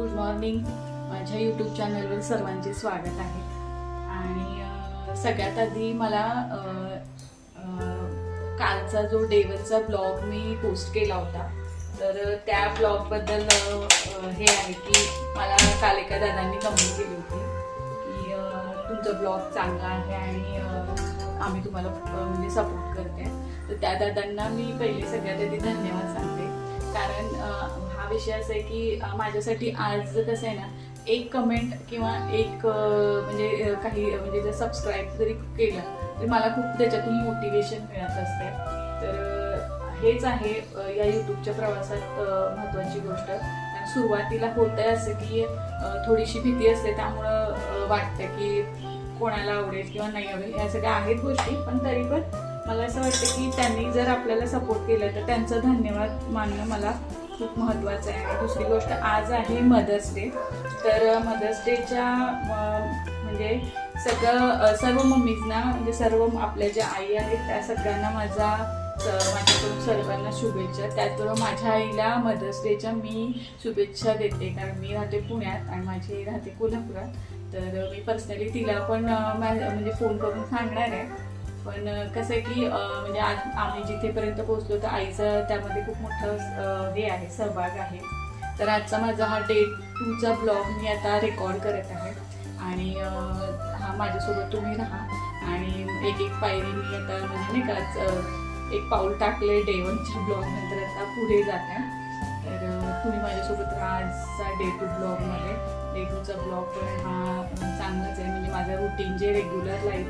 Good morning. माझ्या YouTube चॅनलवर सर्वांचे स्वागत आहे. आणि सगळ्यात आधी मला कालचा जो डेवनचा ब्लॉग मी पोस्ट केला होता, तर त्या ब्लॉगबद्दल हे आहे की मला काल एका दादांनी कमेंट केली होती की तुमचा ब्लॉग चांगला आहे आणि आम्ही तुम्हाला म्हणजे सपोर्ट करते. तर त्या दादांना मी पहिले सगळ्यात आधी धन्यवाद सांगते. कारण हा विषय असा आहे की माझ्यासाठी आज कसं आहे ना, एक कमेंट किंवा एक म्हणजे काही म्हणजे जर सबस्क्राईब जरी केलं तरी मला खूप त्याच्यातून मोटिवेशन मिळत असते. तर हेच आहे या यूट्यूबच्या प्रवासात महत्त्वाची गोष्ट. आणि सुरुवातीला होत आहे असं की थोडीशी भीती असते, त्यामुळं वाटतं की कोणाला आवडेल किंवा नाही आवडेल, ह्या सगळ्या आहेत गोष्टी. पण तरी पण मला असं वाटतं की त्यांनी जर आपल्याला सपोर्ट केलं तर त्यांचं धन्यवाद मानणं मला खूप महत्त्वाचं आहे. आणि दुसरी गोष्ट, आज आहे मदर्स डे. तर मदर्स डेच्या म्हणजे सर्व मम्मीजना म्हणजे सर्व आपल्या ज्या आई आहेत त्या सगळ्यांना माझ्याकडून सर्वांना शुभेच्छा. त्याचबरोबर माझ्या आईला मदर्स डेच्या मी शुभेच्छा देते, कारण मी राहते पुण्यात आणि माझी आई राहते कोल्हापुरात. तर मी पर्सनली तिला पण म्हणजे फोन करून सांगणार आहे. पण कसं आहे की म्हणजे आज आम्ही जिथेपर्यंत पोहोचलो तर आईचं त्यामध्ये खूप मोठं हे आहे, सहभाग आहे. तर आजचा माझा हा डे 2चा ब्लॉग मी आता रेकॉर्ड करत आहे. आणि हा माझ्यासोबत तुम्ही राहा. आणि एक एक पायरी मी आता म्हणजे नाही का एक पाऊल टाकले डे 1च्या ब्लॉग नंतर आता पुढे जात आहे. तर तुम्ही माझ्यासोबत राहा आजचा डे 2 ब्लॉगमध्ये. डे 2चा ब्लॉग पण हा चांगलाच आहे. म्हणजे माझं रुटीन जे रेग्युलर लाईफ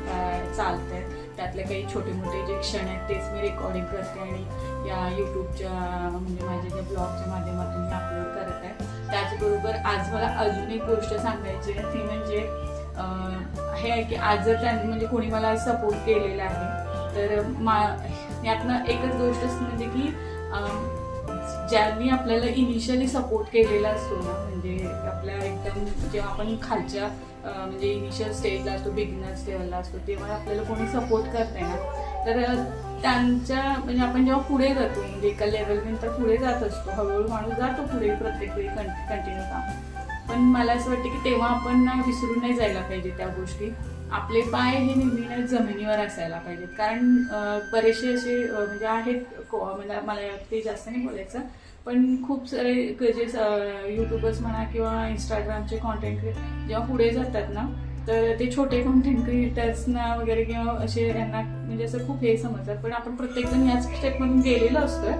चालतं आहे त्यातले काही छोटे मोठे जे क्षण आहेत तेच मी रेकॉर्डिंग करते आणि या यूट्यूबच्या म्हणजे माझ्या ज्या ब्लॉगच्या माध्यमातून मी अपलोड करत आहे. त्याचबरोबर आज मला अजून एक गोष्ट सांगायची आहे, ती म्हणजे हे आहे की आज जर त्यांनी म्हणजे कोणी मला सपोर्ट केलेला आहे तर यातनं एकच गोष्ट म्हणजे की ज्यांनी आपल्याला इनिशियली सपोर्ट केलेला असतो ना, म्हणजे आपल्या एकदम जेव्हा आपण खालच्या म्हणजे इनिशियल स्टेजला असतो, बिगिनर्स लेवलला असतो, तेव्हा आपल्याला कोणी सपोर्ट करते ना, तर त्यांच्या म्हणजे आपण जेव्हा पुढे जातो म्हणजे एका लेवलनंतर पुढे जात असतो, हळूहळू माणूस जातो पुढे प्रत्येक वेळी कंटिन्यू काम. पण मला असं वाटतं की तेव्हा आपण ना विसरून नाही जायला पाहिजे त्या गोष्टी. आपले पाय हे नेहमी जमिनीवर असायला पाहिजेत. कारण बरेचसे असे म्हणजे आहेत म्हणजे मला ते जास्त नाही बोलायचं, पण खूप सारे जे यूट्यूबर्स म्हणा किंवा इंस्टाग्रामचे कॉन्टेंट जेव्हा पुढे जातात ना, तर ते छोटे कॉन्टेंट क्रिएटर्सना वगैरे किंवा असे यांना म्हणजे असं खूप हे समजतात. पण आपण प्रत्येकजण याच स्टेपमधून गेलेलो असतोय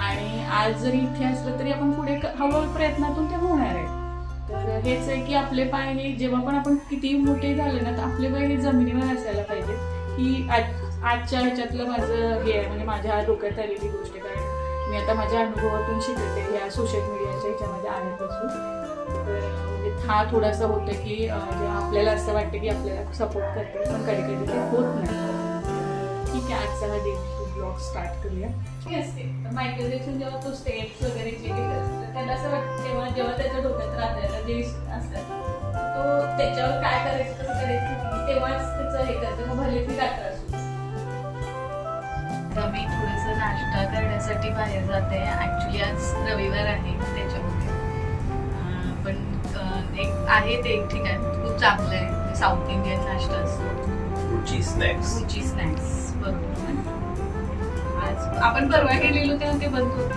आणि आज जरी इथे असलं तरी आपण पुढे हळूहळू प्रयत्नातून ते होणार आहे. तर हेच आहे की आपले पाय हे जेव्हा पण आपण किती मोठे झाले ना तर आपले पाय हे जमिनीवर असायला पाहिजे. ही आजच्या ह्याच्यातलं माझं हे आहे, म्हणजे माझ्या डोक्यात आलेली गोष्ट आहे. कारण मी आता माझ्या अनुभवातून शिकते ह्या सोशल मीडियाच्या ह्याच्यामध्ये आल्यापासून. तर म्हणजे हा थोडासा होतं की जेव्हा आपल्याला असं वाटतं की आपल्याला सपोर्ट करते पण कधी कधी ते होत नाही. ठीक आहे, आजचा हा डे 2 ब्लॉग स्टार्ट करूया. ठीक असते तर मायकेल जॅक्सन जेव्हा तो स्टेप्स वगैरे जे घेत असतं त्याला असं वाटतं जेव्हा त्याच्या डोक्यात राहतायला जे असतात तो त्याच्यावर काय करायचं कसं करायचं तेव्हाच त्याचं हे करतं, मग भले ती रात्र असू. तर मी थोडंसं नाश्ता करण्यासाठी बाहेर जाते. ॲक्च्युली आज रविवार आहे त्याच्यामुळे पण एक आहे ते एक ठिकाण खूप चांगलं आहे, साऊथ इंडियन नाश्ता असतो, रुची स्नॅक्स. बरोबर, आज आपण परवा गेलेलो तेव्हा ते बंद होते.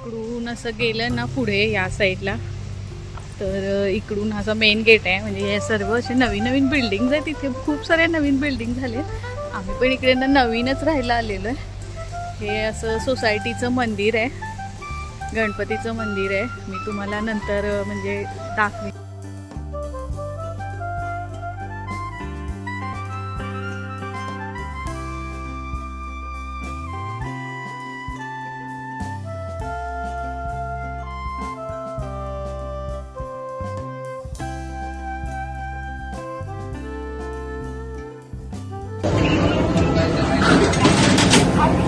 इकडून असं गेलं ना पुढे या साईडला तर इकडून असा मेन गेट आहे. म्हणजे हे सर्व असे नवीन नवीन बिल्डिंग्स आहेत, इथे खूप साऱ्या नवीन बिल्डिंग झाले. आम्ही पण इकडे ना नवीनच राहायला आलेलो आहे. हे असं सोसायटीचं मंदिर आहे, गणपतीचं मंदिर आहे. मी तुम्हाला नंतर म्हणजे दाखवेन.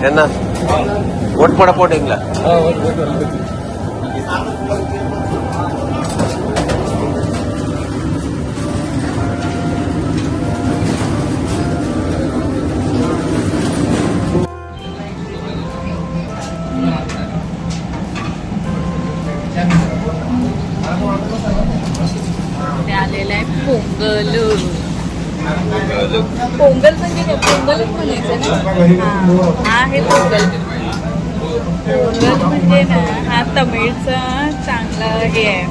என்ன ஓட் போட போட்டீங்களா? पोंगल म्हणजे काय? पोंगलच म्हणायचं ना. हा आहे पोंगल. पोंगल म्हणजे ना हा तमिळचा चांगला हे आहे.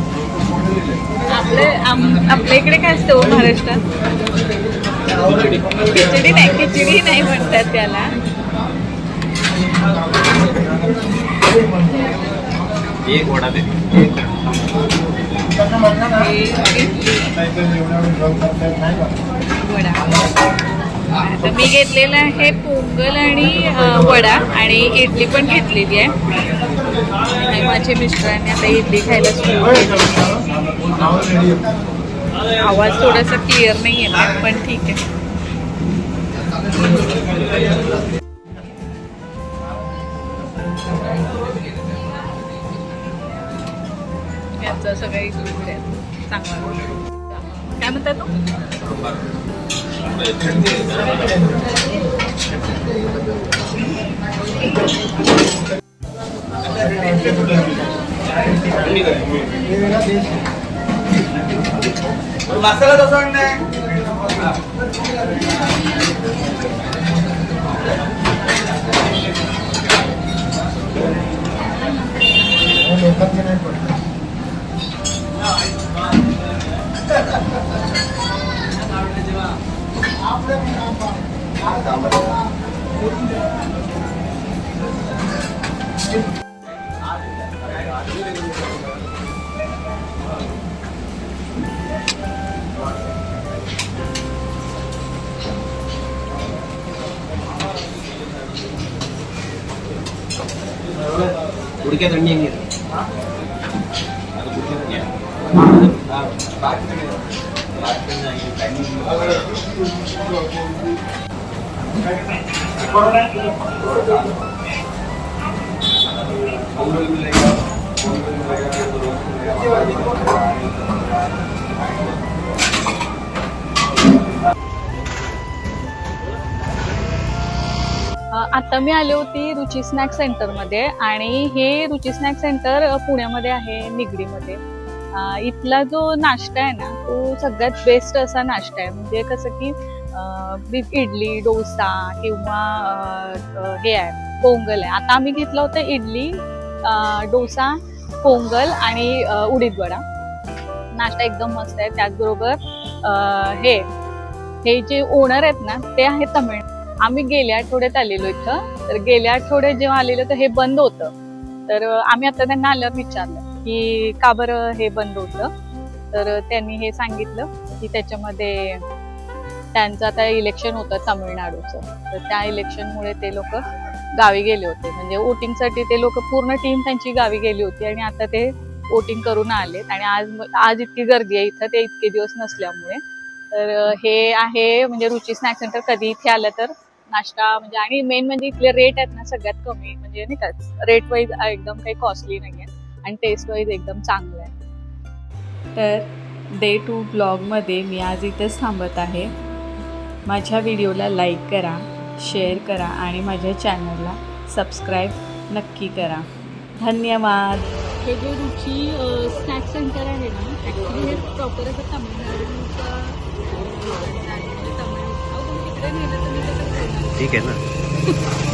आपल्या इकडे काय असतं महाराष्ट्रात? खिचडी नाही म्हणतात त्याला. एक वडा दे. वडा. आता मी घेतलेला आहे पोंगल आणि वडा आणि इडली पण घेतलेली आहे. आणि माझ्या मिस्टरांनी आता इडली खायला सुरू केली. आवाज थोडासा क्लिअर नाही येत पण ठीक आहे. याचा सगळ्या इकडे चांगला. काय म्हणतात तू? मसाला तसा नाही. उडक्या थंडी आहे. आता मी आले होती रुची स्नॅक सेंटरमध्ये आणि हे रुची स्नॅक सेंटर पुण्यामध्ये आहे, निगडीमध्ये. इथला जो नाश्ता आहे ना तो सगळ्यात बेस्ट असा नाश्ता आहे. म्हणजे कसं की इडली, डोसा किंवा हे आहे पोंगल आहे. आता आम्ही घेतलं होतं इडली, डोसा, पोंगल आणि उडीद वडा. नाश्ता एकदम मस्त आहे. त्याचबरोबर हे जे ओनर आहेत ना ते आहेत तमिळ. आम्ही गेल्या आठवड्यात आलेलो इथं. तर गेल्या आठवड्यात जेव्हा आलेलो तर हे बंद होतं. तर आम्ही आता त्यांना आल्यावर विचारलं की का बरं हे बंद होतं. तर त्यांनी हे सांगितलं की त्याच्यामध्ये त्यांचं आता इलेक्शन होतं तामिळनाडूचं. तर त्या इलेक्शनमुळे ते लोक गावी गेले होते. म्हणजे वोटिंगसाठी ते लोक पूर्ण टीम त्यांची गावी गेली होती आणि आता ते वोटिंग करून आलेत. आणि आज इतकी गर्दी आहे इथं ते इतके दिवस नसल्यामुळे. तर हे आहे म्हणजे रुची स्नॅक सेंटर. कधी इथे आलं तर नाश्ता म्हणजे आणि मेन म्हणजे इथले रेट आहेत ना सगळ्यात कमी. म्हणजे नाही का रेट वाईज एकदम काही कॉस्टली नाही आहे आणि टेस्ट वाईज एकदम चांगलं आहे. तर डे 2 ब्लॉगमध्ये मी आज इथेच थांबत आहे. माझ्या व्हिडिओला लाईक करा, शेअर करा आणि माझ्या चॅनलला सबस्क्राईब नक्की करा. धन्यवाद. हे जे रुची स्नॅक सेंटर आहे ना ॲक्च्युली हे प्रॉपर असं तामिळनाडूचं तिकडे नेलं तर मी कसं ठीक आहे ना.